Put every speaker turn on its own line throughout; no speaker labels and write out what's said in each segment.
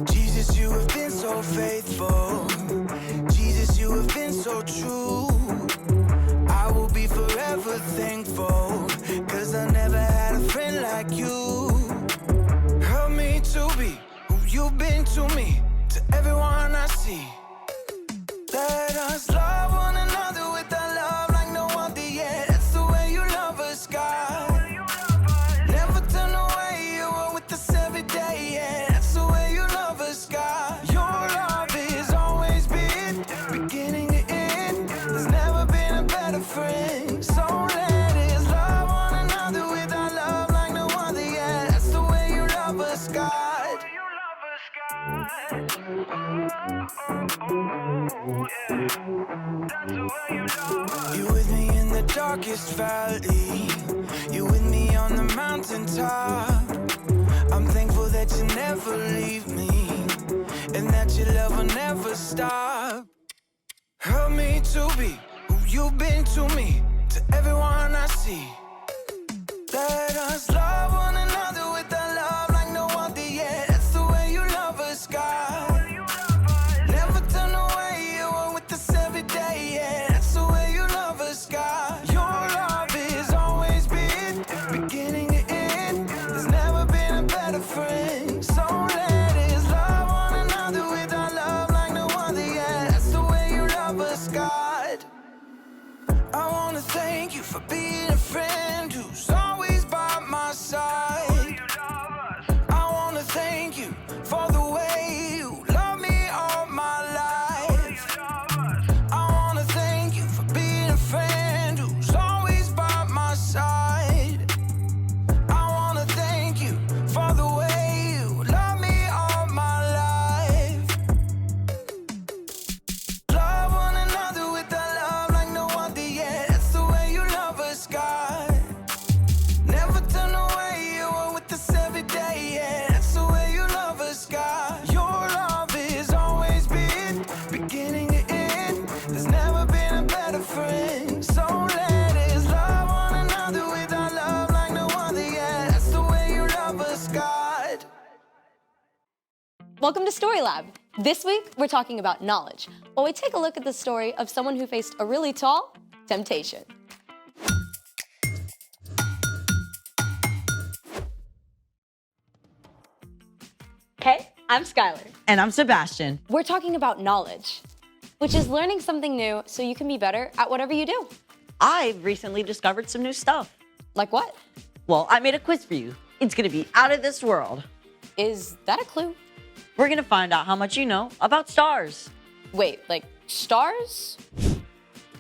Jesus, you have been so faithful. Jesus, you have been so true. I will be forever thankful, 'cause I never had a friend like you. Help me to be who you've been to me, to everyone I see. Let us love one another with a love like no other yet. That's the way you love us, God. Never turn away, you are with us every day, yeah. That's the way you love us, God. Your love is always been beginning to end. There's never been a better friend. So let us love one another with our love like no other, yeah. That's the way you love us, God. You with me in the darkest valley. You with me on the mountaintop. I'm thankful that you never leave me, and that your love will never stop. Help me to be who you've been to me, to everyone I see. Let us love one another with a love like no other yet. That's the way you love us, God. Never turn away, you are with us every day, yeah. That's the way you love us, God. Your love is always been beginning to end. There's never been a better friend. So let us love one another with our love like no other, yeah. That's the way you love us, God. I wanna thank you for being a friend who's always by my side. I wanna thank you for the way you love me all my life. I wanna thank you for being a friend who's always by my side. I wanna thank you for the way you love me all my life. Love one another with a love like no other, yeah. That's the way you love us, God. Never turn away, you are with us every day, yeah. That's the way you love us, God. Your love is always been beginning to end. There's never been a better friend. So let us love one another with our love like no other, yeah. That's the way you love us, God.
Welcome to Story Lab. This week, we're talking about knowledge, while we take a look at the story of someone who faced a really tall temptation. Hey, I'm Skylar.
And I'm Sebastian.
We're talking about knowledge, which is learning something new so you can be better at whatever you do.
I've recently discovered some new stuff.
Like what?
Well, I made a quiz for you. It's gonna be out of this world.
Is that a clue?
We're gonna find out how much you know about stars.
Wait, like stars?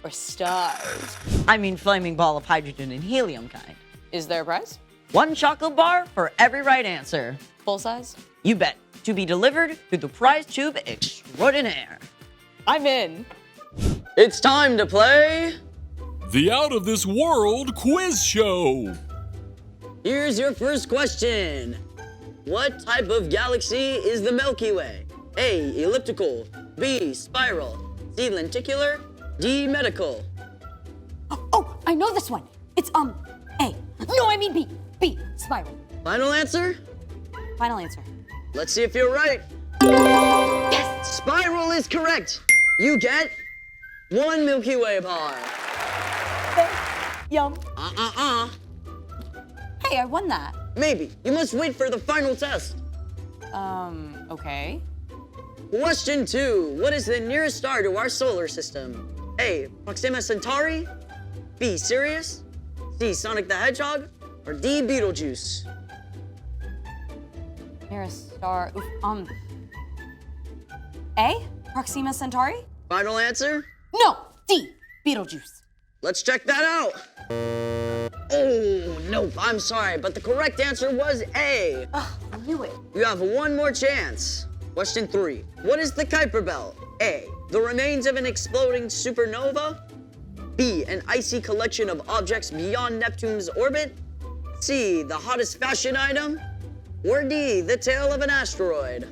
Or stars?
I mean flaming ball of hydrogen and helium kind.
Is there a prize?
1 chocolate bar for every right answer.
Full size?
You bet. To be delivered through the prize tube extraordinaire.
I'm in.
It's time to play.
The Out of This World Quiz Show.
Here's your first question. What type of galaxy is the Milky Way? A. Elliptical. B. Spiral. C. Lenticular. D. Medical.
Oh, I know this one. It's A. No, I mean B. B. Spiral.
Final answer?
Final answer.
Let's see if you're right.
Yes!
Spiral is correct. You get 1 Milky Way bar.
Yum. Hey, I won that.
Maybe. You must wait for the final test.
Okay.
Question 2. What is the nearest star to our solar system? A. Proxima Centauri. B. Sirius. C. Sonic the Hedgehog. Or D. Betelgeuse.
Nearest star. A? Proxima Centauri?
Final answer?
No! D. Betelgeuse.
Let's check that out. Oh, nope, I'm sorry, but the correct answer was A.
Ugh, I knew it.
You have one more chance. Question 3. What is the Kuiper Belt? A. The remains of an exploding supernova. B. An icy collection of objects beyond Neptune's orbit. C. The hottest fashion item. Or D. The tail of an asteroid.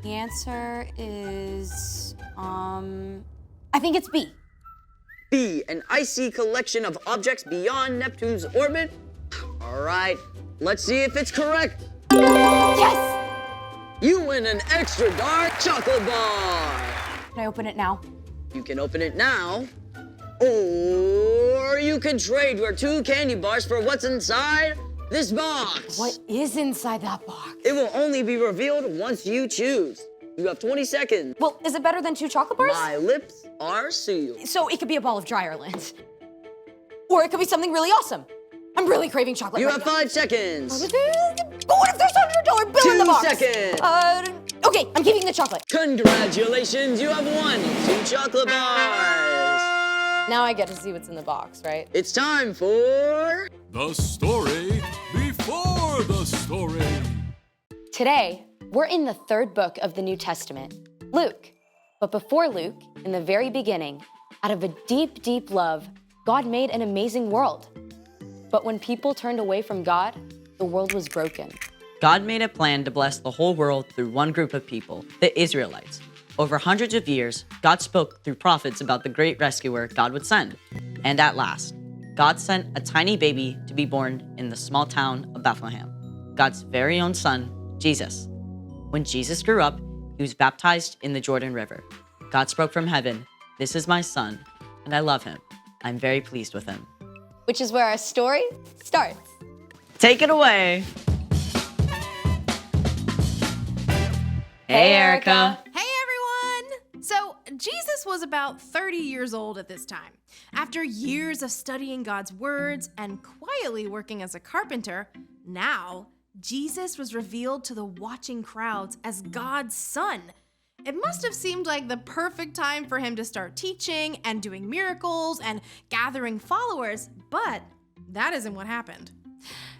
The answer is, I think it's B.
B, an icy collection of objects beyond Neptune's orbit? All right, let's see if it's correct.
Yes!
You win an extra dark chocolate bar.
Can I open it now?
You can open it now, or you can trade your 2 candy bars for what's inside this box.
What is inside that box?
It will only be revealed once you choose. You have 20 seconds.
Well, is it better than 2 chocolate bars?
My lips are sealed.
So it could be a ball of Dryerland. Or it could be something really awesome. I'm really craving chocolate
You
right
have
now.
5 seconds.
But what if there's $100 bill in the
2
box?
seconds.
Okay, I'm keeping the chocolate.
Congratulations, you have won 2 chocolate bars.
Now I get to see what's in the box, right?
It's time for...
The story before the story.
Today, we're in the 3rd book of the New Testament, Luke. But before Luke, in the very beginning, out of a deep, deep love, God made an amazing world. But when people turned away from God, the world was broken.
God made a plan to bless the whole world through one group of people, the Israelites. Over hundreds of years, God spoke through prophets about the great rescuer God would send. And at last, God sent a tiny baby to be born in the small town of Bethlehem, God's very own son, Jesus. When Jesus grew up, he was baptized in the Jordan River. God spoke from heaven, "This is my son, and I love him. I'm very pleased with him."
Which is where our story starts.
Take it away. Hey, Erica.
Hey everyone! So, Jesus was about 30 years old at this time. After years of studying God's words and quietly working as a carpenter, now Jesus was revealed to the watching crowds as God's son. It must have seemed like the perfect time for him to start teaching and doing miracles and gathering followers, but that isn't what happened.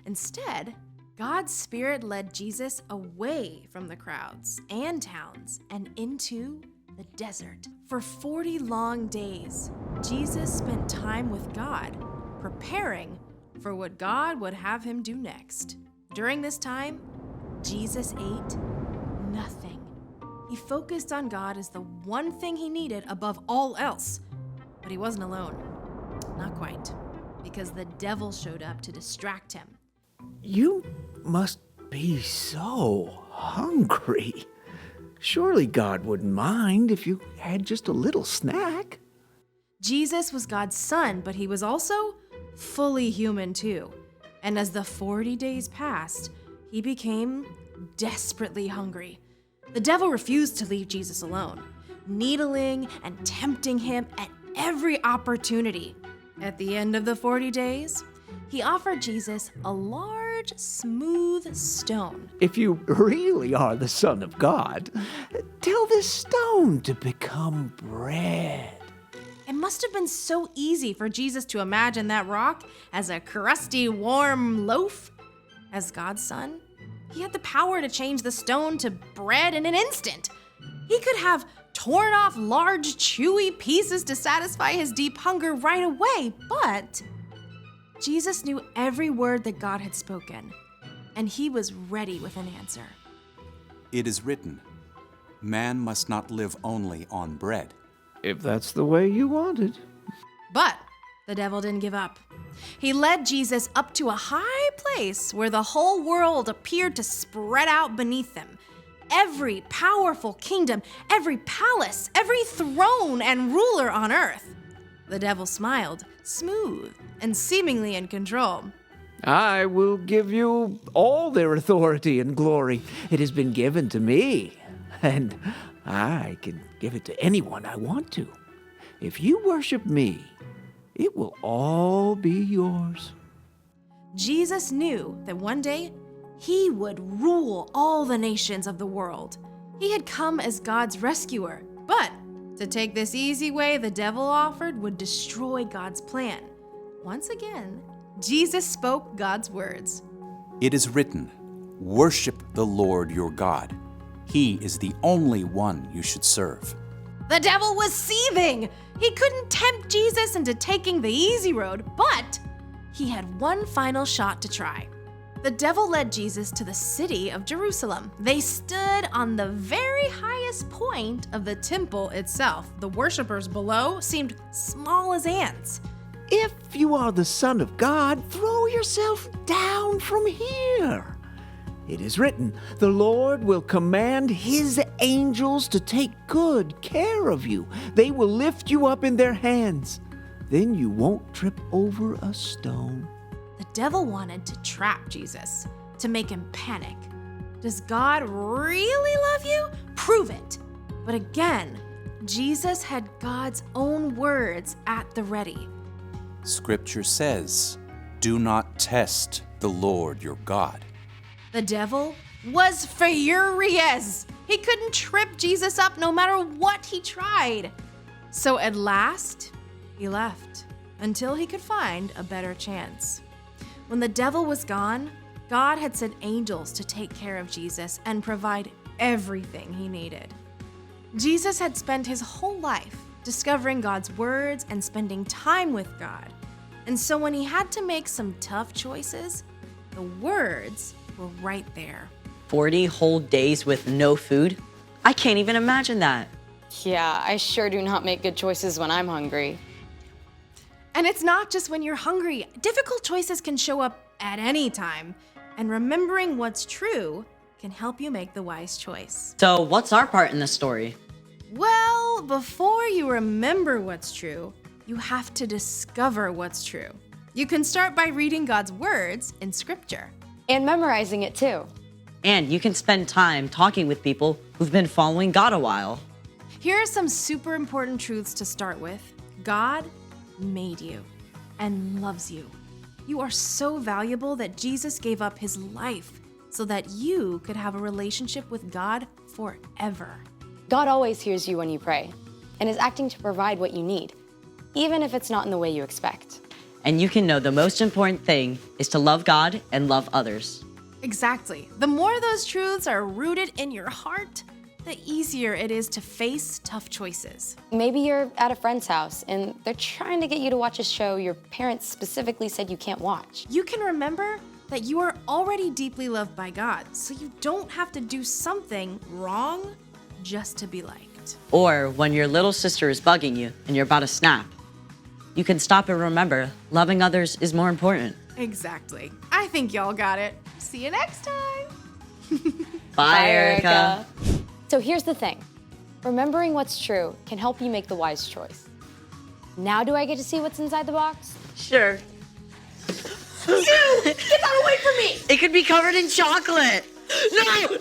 Instead, God's Spirit led Jesus away from the crowds and towns and into the desert. For 40 long days, Jesus spent time with God, preparing for what God would have him do next. During this time, Jesus ate nothing. He focused on God as the one thing he needed above all else. But he wasn't alone. Not quite, because the devil showed up to distract him.
You must be so hungry. Surely God wouldn't mind if you had just a little snack.
Jesus was God's son, but he was also fully human too. And as the 40 days passed, he became desperately hungry. The devil refused to leave Jesus alone, needling and tempting him at every opportunity. At the end of the 40 days, he offered Jesus a large, smooth stone.
If you really are the Son of God, tell this stone to become bread.
It must have been so easy for Jesus to imagine that rock as a crusty, warm loaf. As God's son, he had the power to change the stone to bread in an instant. He could have torn off large, chewy pieces to satisfy his deep hunger right away, but Jesus knew every word that God had spoken, and he was ready with an answer.
It is written, man must not live only on bread.
If that's the way you want it.
But the devil didn't give up. He led Jesus up to a high place where the whole world appeared to spread out beneath him. Every powerful kingdom, every palace, every throne and ruler on earth. The devil smiled, smooth and seemingly in control.
I will give you all their authority and glory. It has been given to me, and I can give it to anyone I want to. If you worship me, it will all be yours.
Jesus knew that one day he would rule all the nations of the world. He had come as God's rescuer, but to take this easy way the devil offered would destroy God's plan. Once again, Jesus spoke God's words.
It is written, worship the Lord your God. He is the only one you should serve.
The devil was seething. He couldn't tempt Jesus into taking the easy road, but he had one final shot to try. The devil led Jesus to the city of Jerusalem. They stood on the very highest point of the temple itself. The worshippers below seemed small as ants.
If you are the Son of God, throw yourself down from here. It is written, the Lord will command his angels to take good care of you. They will lift you up in their hands. Then you won't trip over a stone.
The devil wanted to trap Jesus, to make him panic. Does God really love you? Prove it. But again, Jesus had God's own words at the ready.
Scripture says, do not test the Lord your God.
The devil was furious. He couldn't trip Jesus up no matter what he tried. So at last, he left until he could find a better chance. When the devil was gone, God had sent angels to take care of Jesus and provide everything he needed. Jesus had spent his whole life discovering God's words and spending time with God. And so when he had to make some tough choices, the words were right there.
40 whole days with no food? I can't even imagine that.
Yeah, I sure do not make good choices when I'm hungry.
And it's not just when you're hungry. Difficult choices can show up at any time. And remembering what's true can help you make the wise choice.
So, what's our part in the story?
Well, before you remember what's true, you have to discover what's true. You can start by reading God's words in Scripture.
And memorizing it too.
And you can spend time talking with people who've been following God a while.
Here are some super important truths to start with. God made you and loves you. You are so valuable that Jesus gave up his life so that you could have a relationship with God forever.
God always hears you when you pray and is acting to provide what you need, even if it's not in the way you expect.
And you can know the most important thing is to love God and love others.
Exactly. The more those truths are rooted in your heart, the easier it is to face tough choices.
Maybe you're at a friend's house and they're trying to get you to watch a show your parents specifically said you can't watch.
You can remember that you are already deeply loved by God, so you don't have to do something wrong just to be liked.
Or when your little sister is bugging you and you're about to snap, you can stop and remember loving others is more important.
Exactly. I think y'all got it. See you next time.
Bye, Erica.
So here's the thing. Remembering what's true can help you make the wise choice. Now do I get to see what's inside the box?
Sure.
Get that away from me!
It could be covered in chocolate. No!